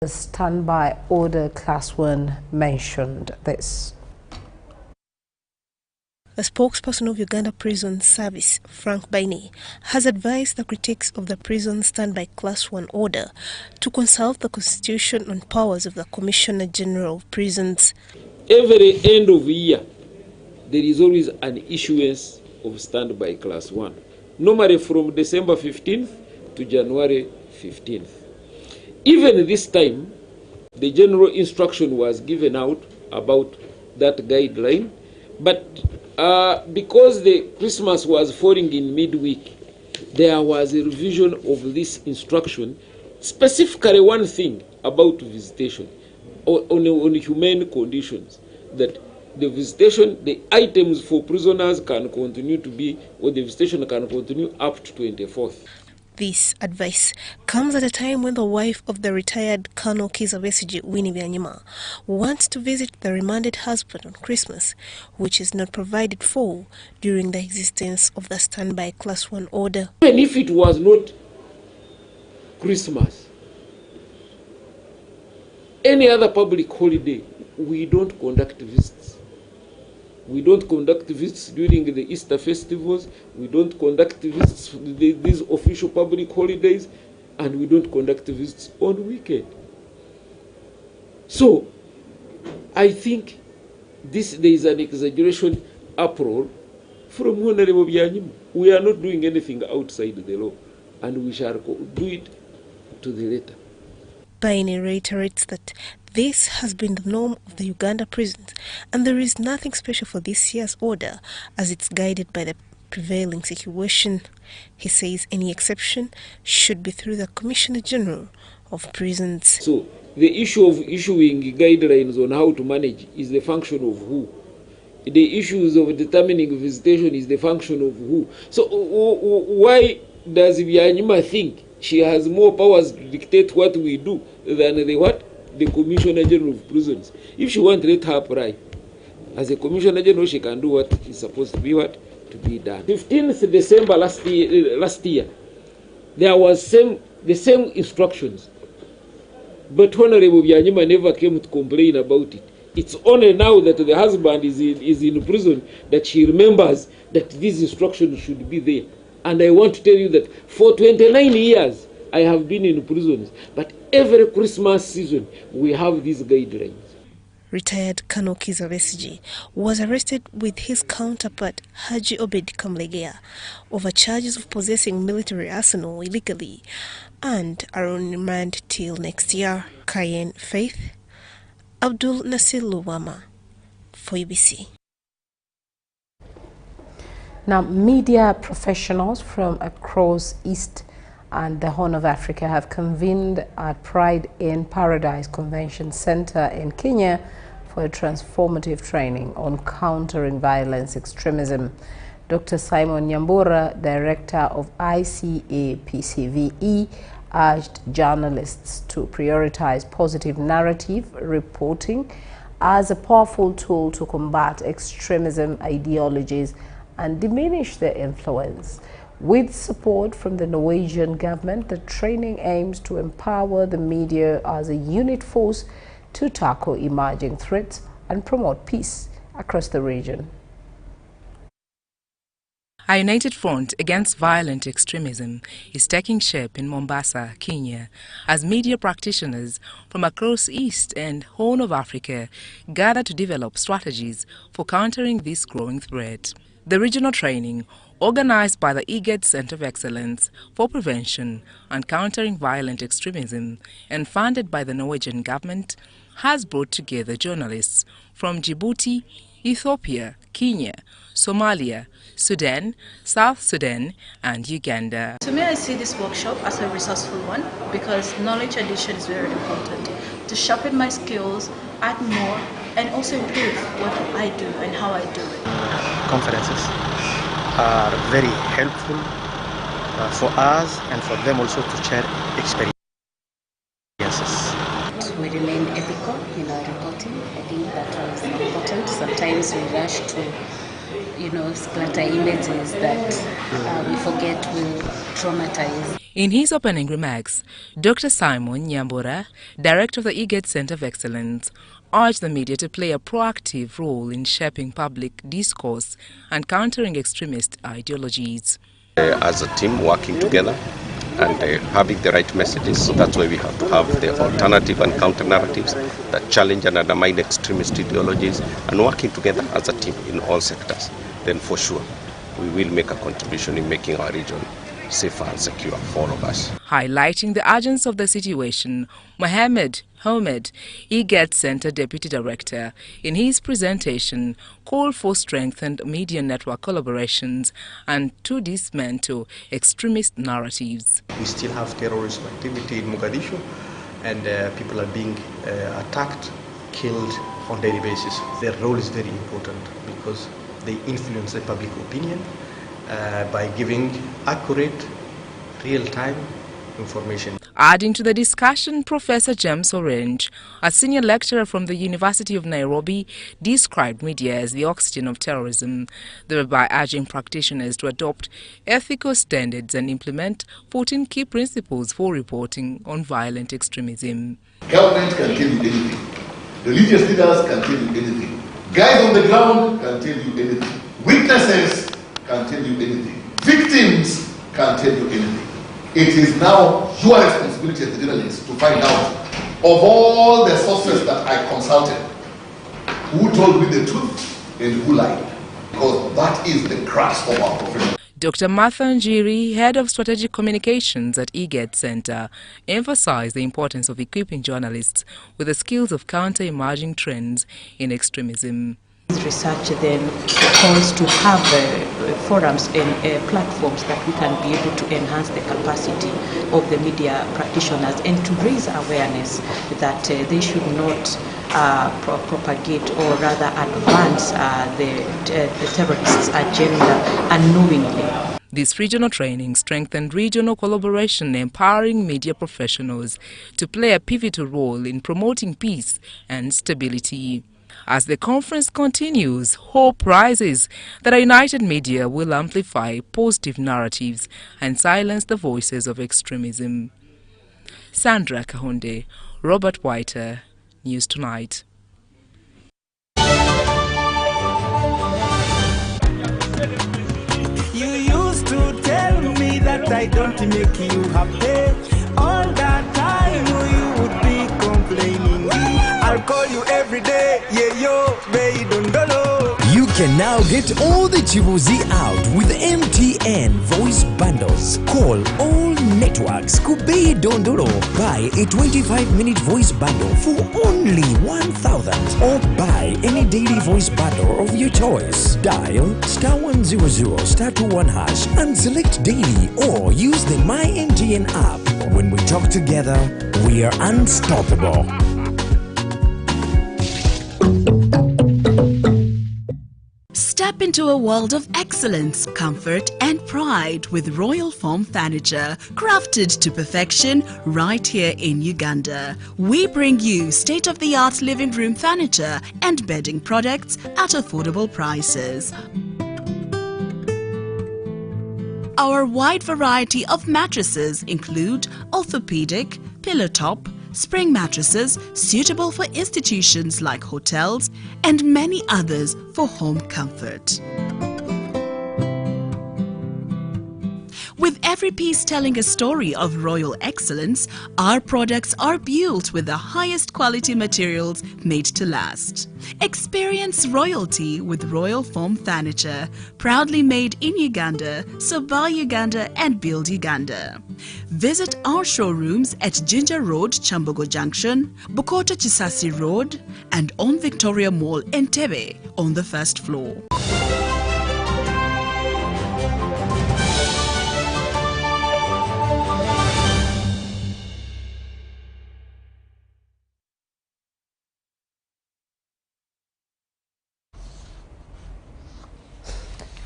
The standby order class 1 mentioned this. A spokesperson of Uganda Prison Service, Frank Baine, has advised the critics of the prison standby class 1 order to consult the constitution on powers of the Commissioner General of Prisons. Every end of year, there is always an issuance of standby class 1, normally from December 15th to January 15th. Even this time, the general instruction was given out about that guideline, but because the Christmas was falling in midweek, there was a revision of this instruction, specifically one thing about visitation, on humane conditions, that the visitation, the items for prisoners can continue to be, or the visitation can continue up to 24th. This advice comes at a time when the wife of the retired Colonel Kizza Besigye, Winnie Byanyima, wants to visit the remanded husband on Christmas, which is not provided for during the existence of the standby class 1 order. Even if it was not Christmas, any other public holiday, we don't conduct visits. We don't conduct visits during the Easter festivals, we don't conduct visits for these official public holidays, and we don't conduct visits on weekend. So, I think there is an exaggeration uproar from Honorable Byanyima. We are not doing anything outside the law, and we shall do it to the letter. Baine reiterates that this has been the norm of the Uganda prisons, and there is nothing special for this year's order as it's guided by the prevailing situation. He says any exception should be through the Commissioner General of Prisons. So the issue of issuing guidelines on how to manage is the function of who? The issues of determining visitation is the function of who? So why does Byanyima think she has more powers to dictate what we do than the Commissioner General of Prisons? If she wants, let her apply. As a Commissioner General, she can do what is supposed to be done. 15th December last year, there was the same instructions, but Honorable Byanyima never came to complain about it. It's only now that the husband is in prison that she remembers that these instructions should be there. And I want to tell you that for 29 years, I have been in prisons, but every Christmas season, we have these guidelines. Retired Colonel Kizza Besigye was arrested with his counterpart Haji Obed Kamlegea over charges of possessing military arsenal illegally and are on remand till next year. Cayenne Faith, Abdul Nasir Luwama for UBC. Now, media professionals from across East and the Horn of Africa have convened at Pride in Paradise Convention Center in Kenya for a transformative training on countering violence extremism. Dr. Simon Nyambura, director of ICAPCVE, urged journalists to prioritize positive narrative reporting as a powerful tool to combat extremism ideologies and diminish their influence. With support from the Norwegian government, the training aims to empower the media as a unit force to tackle emerging threats and promote peace across the region. A united front against violent extremism is taking shape in Mombasa, Kenya, as media practitioners from across East and Horn of Africa gather to develop strategies for countering this growing threat. The regional training, organized by the IGAD Center of Excellence for Prevention and Countering Violent Extremism and funded by the Norwegian government, has brought together journalists from Djibouti, Ethiopia, Kenya, Somalia, Sudan, South Sudan and Uganda. To me, I see this workshop as a resourceful one because knowledge addition is very important. To sharpen my skills, add more, and also improve what I do and how I do it. Conferences are very helpful for us and for them also to share experiences. We remain ethical in our reporting. I think that was important. Sometimes we rush to, splatter images that we forget will traumatize. In his opening remarks, Dr. Simon Nyambura, director of the IGED Center of Excellence, urged the media to play a proactive role in shaping public discourse and countering extremist ideologies. As a team working together and having the right messages, so that's why we have to have the alternative and counter narratives that challenge and undermine extremist ideologies, and working together as a team in all sectors. Then for sure we will make a contribution in making our region safer and secure for all of us. Highlighting the urgency of the situation, Mohammed Homed, IGED Center Deputy Director, in his presentation called for strengthened media network collaborations and to dismantle extremist narratives. We still have terrorism activity in Mogadishu, and people are being attacked, killed on a daily basis. Their role is very important because they influence the public opinion by giving accurate, real-time information. Adding to the discussion, Professor James Orange, a senior lecturer from the University of Nairobi, described media as the oxygen of terrorism, thereby urging practitioners to adopt ethical standards and implement 14 key principles for reporting on violent extremism. Government can tell you anything. Religious leaders can tell you anything. Guys on the ground can tell you anything. Witnesses can tell you anything. Victims can tell you anything. It is now your responsibility as a journalist to find out of all the sources that I consulted, who told me the truth and who lied. Because that is the crux of our profession. Dr. Martha Njiri, Head of Strategic Communications at IGED Center, emphasized the importance of equipping journalists with the skills of counter-emerging trends in extremism. Research then calls to have forums and platforms that we can be able to enhance the capacity of the media practitioners and to raise awareness that they should not propagate or rather advance the terrorists' agenda unknowingly. This regional training strengthened regional collaboration, empowering media professionals to play a pivotal role in promoting peace and stability. As the conference continues, hope rises that a united media will amplify positive narratives and silence the voices of extremism. Sandra Kahonde, Robert Whiter, News Tonight. You used to tell me that I don't make you happy. All that time you would be complaining. I'll call you every day, yeah yo, baby don't know. You can now get all the Chibuzi out with MTN voice bundles. Call all networks Kubei Dondoro. Buy a 25-minute voice bundle for only 1,000 or buy any daily voice bundle of your choice. Dial *100 *21 hash and select daily or use the My MTN app. When we talk together, we are unstoppable. Step into a world of excellence, comfort and pride with Royal Foam Furniture, crafted to perfection right here in Uganda. We bring you state-of-the-art living room furniture and bedding products at affordable prices. Our wide variety of mattresses include orthopedic, pillow top, spring mattresses suitable for institutions like hotels and many others for home comfort. With every piece telling a story of royal excellence, our products are built with the highest quality materials made to last. Experience royalty with Royal Foam Furniture, proudly made in Uganda, so buy Uganda and build Uganda. Visit our showrooms at Ginger Road, Chambogo Junction, Bukota Chisasi Road, and on Victoria Mall, Entebbe, on the first floor.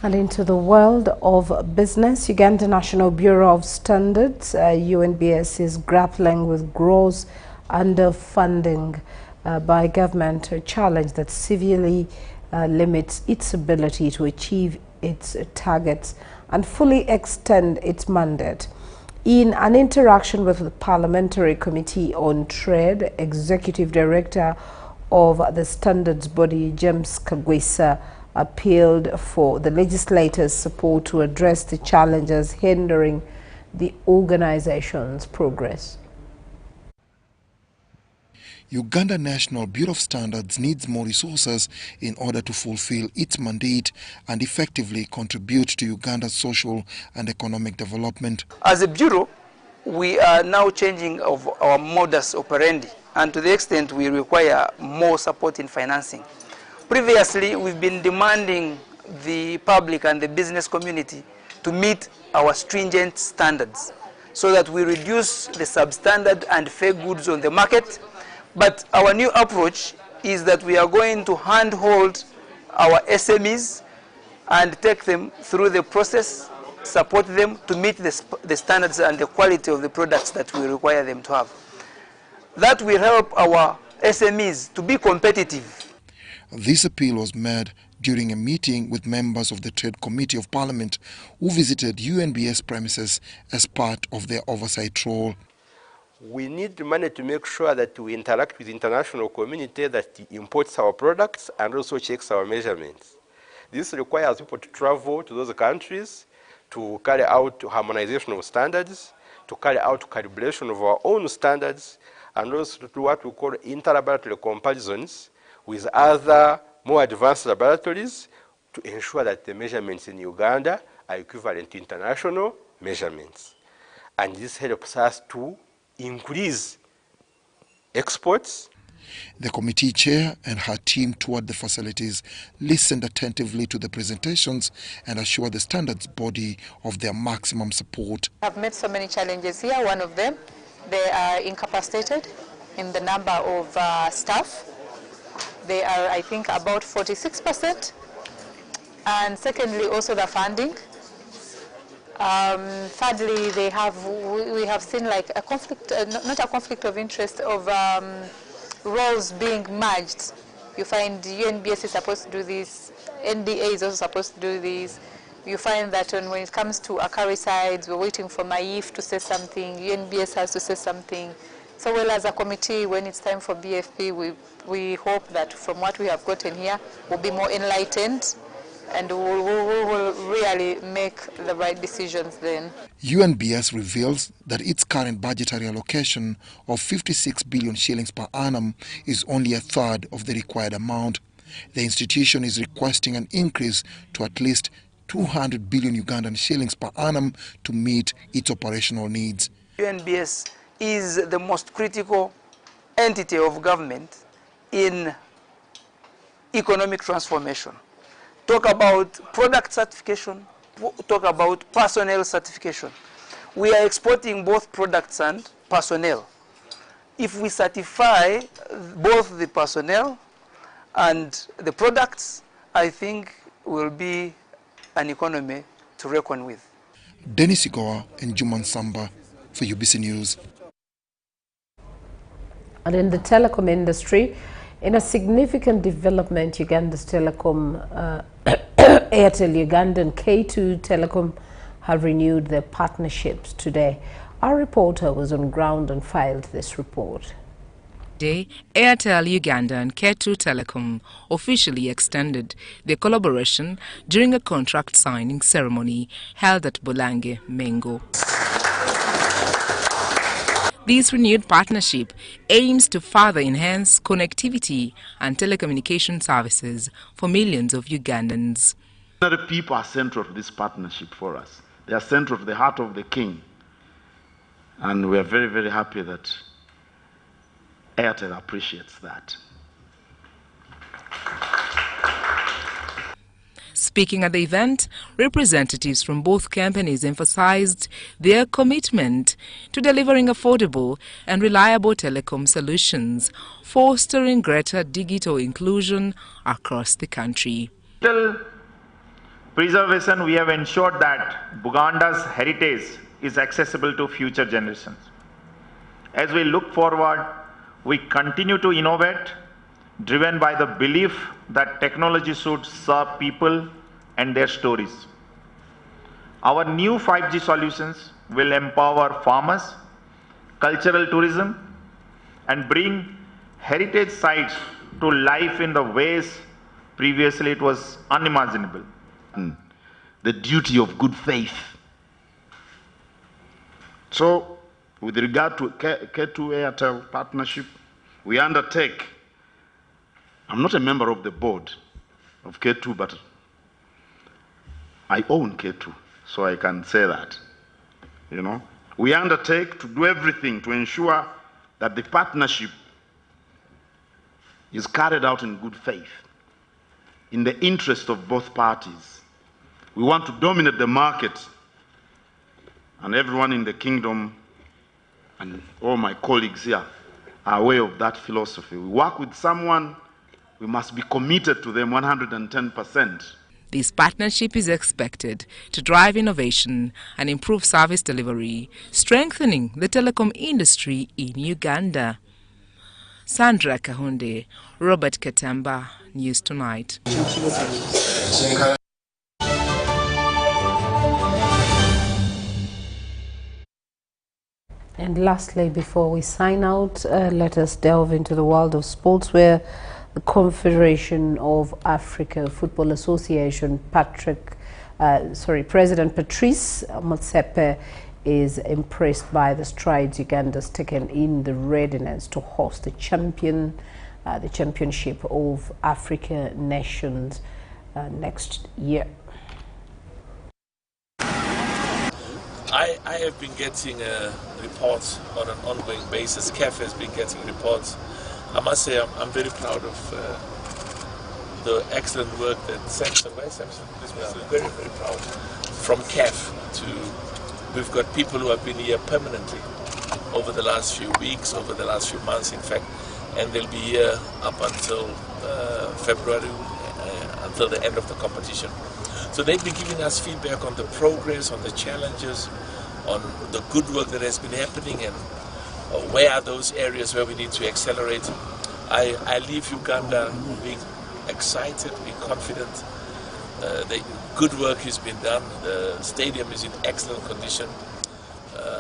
And into the world of business, Uganda National Bureau of Standards, UNBS, is grappling with gross underfunding by government, a challenge that severely limits its ability to achieve its targets and fully extend its mandate. In an interaction with the Parliamentary Committee on Trade, Executive Director of the Standards Body, James Kagwesa, appealed for the legislators' support to address the challenges hindering the organization's progress. Uganda National Bureau of Standards needs more resources in order to fulfill its mandate and effectively contribute to Uganda's social and economic development. As a bureau, we are now changing of our modus operandi, and to the extent we require more support in financing. Previously, we've been demanding the public and the business community to meet our stringent standards so that we reduce the substandard and fake goods on the market. But our new approach is that we are going to handhold our SMEs and take them through the process, support them to meet the standards and the quality of the products that we require them to have. That will help our SMEs to be competitive. This appeal was made during a meeting with members of the Trade Committee of Parliament who visited UNBS premises as part of their oversight role. We need money to make sure that we interact with the international community that imports our products and also checks our measurements. This requires people to travel to those countries to carry out harmonization of standards, to carry out calibration of our own standards, and also to do what we call inter-laboratory comparisons with other more advanced laboratories to ensure that the measurements in Uganda are equivalent to international measurements. And this helps us to increase exports. The committee chair and her team toured the facilities, listened attentively to the presentations and assured the standards body of their maximum support. I've met so many challenges here. One of them, they are incapacitated in the number of staff. They are, I think, about 46%. And secondly, also the funding. Thirdly, we have seen like a conflict, not a conflict of interest, of roles being merged. You find UNBS is supposed to do this, NDA is also supposed to do this. You find that when it comes to acaricides, we're waiting for MAIF to say something, UNBS has to say something. So well, as a committee, when it's time for BFP, we hope that from what we have gotten here, we'll be more enlightened and we will really make the right decisions then. UNBS reveals that its current budgetary allocation of 56 billion shillings per annum is only a third of the required amount. The institution is requesting an increase to at least 200 billion Ugandan shillings per annum to meet its operational needs. UNBS is the most critical entity of government in economic transformation. Talk about product certification, talk about personnel certification. We are exporting both products and personnel. If we certify both the personnel and the products, I think will be an economy to reckon with. Dennis Igoa and Juman Samba for UBC News. And in the telecom industry, in a significant development, Uganda's Telecom, Airtel Uganda and K2 Telecom have renewed their partnerships today. Our reporter was on ground and filed this report. Today, Airtel Uganda and K2 Telecom officially extended their collaboration during a contract signing ceremony held at Bulange, Mengo. This renewed partnership aims to further enhance connectivity and telecommunication services for millions of Ugandans. The people are central to this partnership for us. They are central to the heart of the king. And we are very, very happy that Airtel appreciates that. Speaking at the event, representatives from both companies emphasized their commitment to delivering affordable and reliable telecom solutions, fostering greater digital inclusion across the country. Digital preservation, we have ensured that Buganda's heritage is accessible to future generations. As we look forward, we continue to innovate, driven by the belief that technology should serve people and their stories. Our new 5G solutions will empower farmers, cultural tourism, and bring heritage sites to life in the ways previously it was unimaginable. The duty of good faith. So, with regard to K2 Airtel partnership, we undertake, I'm not a member of the board of K2, but I own K2, so I can say that. You know, we undertake to do everything to ensure that the partnership is carried out in good faith, in the interest of both parties. We want to dominate the market, and everyone in the kingdom and all my colleagues here are aware of that philosophy. We work with someone, we must be committed to them 110%. This partnership is expected to drive innovation and improve service delivery, strengthening the telecom industry in Uganda. Sandra Kahunde, Robert Katamba, News Tonight. And lastly, before we sign out, let us delve into the world of sports, where the Confederation of Africa Football Association, President Patrice Motsepe, is impressed by the strides Uganda's taken in the readiness to host the championship of Africa nations next year. I have been getting reports on an ongoing basis. CAF has been getting reports. I must say I'm very proud of the excellent work that Samson, I'm very, very proud. From CAF to, we've got people who have been here permanently over the last few weeks, over the last few months in fact, and they'll be here up until February, until the end of the competition. So they've been giving us feedback on the progress, on the challenges, on the good work that has been happening, and where are those areas where we need to accelerate. I leave Uganda being excited, being confident. The good work has been done. The stadium is in excellent condition.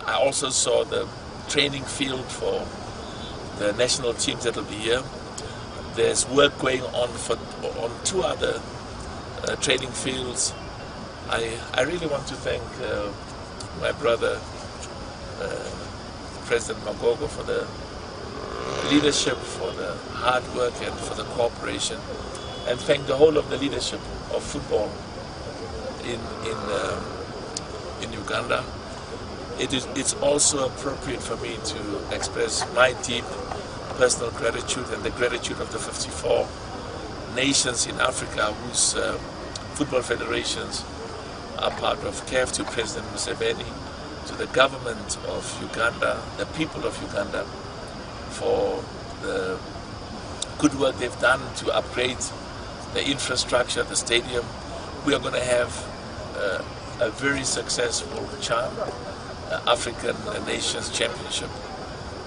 I also saw the training field for the national teams that will be here. There's work going on on two other training fields. I really want to thank my brother, President Magogo, for the leadership, for the hard work and for the cooperation, and thank the whole of the leadership of football in Uganda. It's also appropriate for me to express my deep personal gratitude and the gratitude of the 54 nations in Africa whose football federations are part of CAF, to President Museveni, to the government of Uganda, the people of Uganda, for the good work they've done to upgrade the infrastructure, the stadium. We are going to have a very successful CHAN, African Nations Championship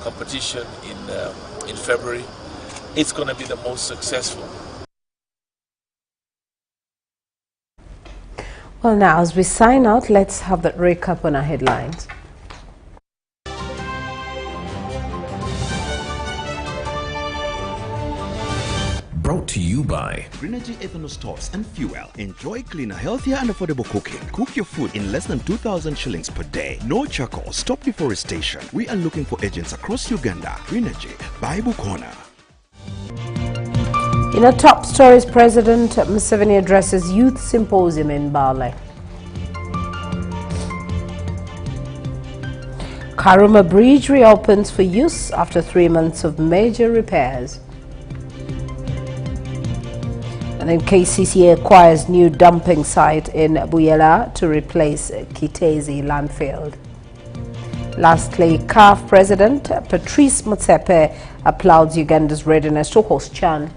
competition in February. It's going to be the most successful. Well, now, as we sign out, let's have that recap on our headlines. Brought to you by Greenergy Ethanol Stores and Fuel. Enjoy cleaner, healthier and affordable cooking. Cook your food in less than 2,000 shillings per day. No charcoal. Stop deforestation. We are looking for agents across Uganda. Greenergy, Bible Corner. In our top stories, President Museveni addresses Youth Symposium in Bale. Karuma Bridge reopens for use after 3 months of major repairs. And then KCCA acquires new dumping site in Buyela to replace Kitezi landfill. Lastly, CAF President Patrice Motsepe applauds Uganda's readiness to host CHAN.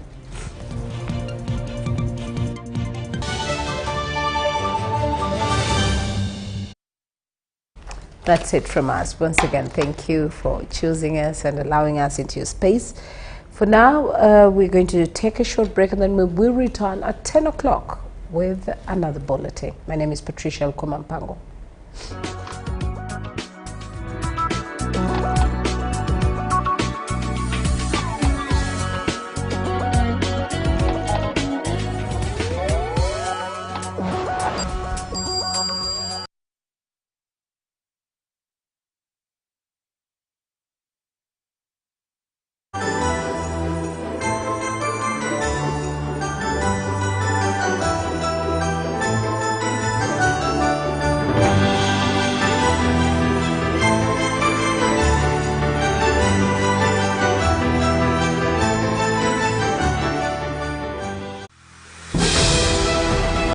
That's it from us. Once again, thank you for choosing us and allowing us into your space. For now, we're going to take a short break, and then we will return at 10 o'clock with another bulletin. My name is Patricia Lukoma.